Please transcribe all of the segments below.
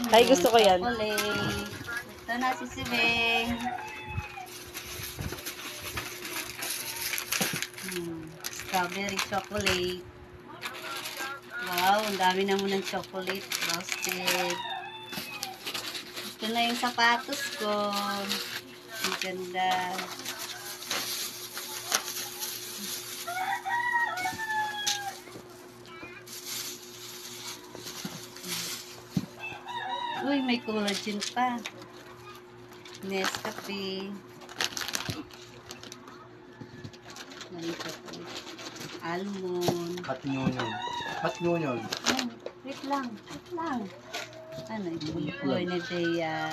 Ay, gusto ko yan. Chocolate. Ito na si Sibeng. Strawberry chocolate. Wow, ang dami naman ng chocolate. Frosted. Ito na yung sapatos ko. Ang ganda. Uy, may collagen pa. Nescafe. Almond. Hot Nunyon. Hot Nunyon. Ay, wait lang. Ano ito? Cornedea.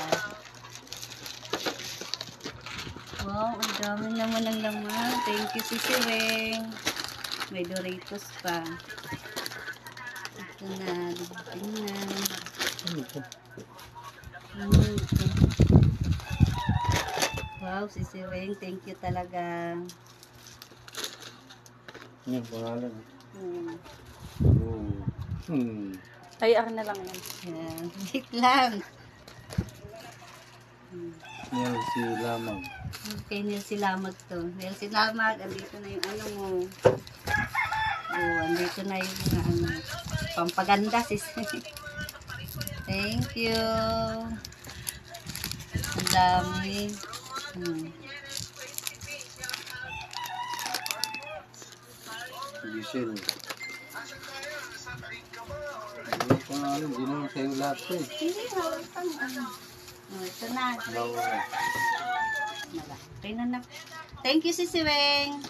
Wow, ang dami naman ng laman. Thank you, Sisi Weng. May Doritos pa. Ito na, dumating na. Ano ito? Wow, Sisi Weng, thank you talaga. Ano yung pangalan? Ay, akin na lang yan. Yan, wait lang. Yan si Lamang. Okay, Nelsie Lamag to. Nelsie Lamag, andito na yung ano mo. Oh, andito na yung ano, pampaganda, sis. Thank you. Ang dami. Giselle. Ano yung pangalan? Hindi naman sa'yo lahat to eh. Hindi, hawal pang ano. Oh, ito na. Bawal. Okay na. Thank you, Sisi Weng.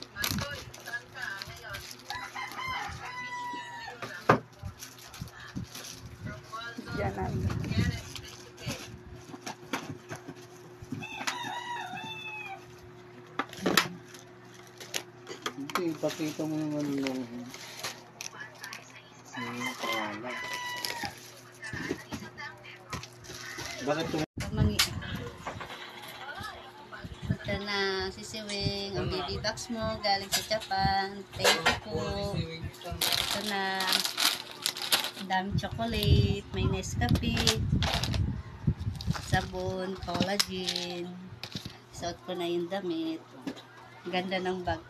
Diyan namin. Hindi, ipakita mo yung ano lang. Yung pangalan. Bakit Mangi. Ito na, Sisi Weng. Ang baby box mo galing sa Japan. Thank you po. Ito na. Ang daming chocolate. May Nescafe. Sabon. Collagen. Suot ko na yung damit. Ganda ng bag.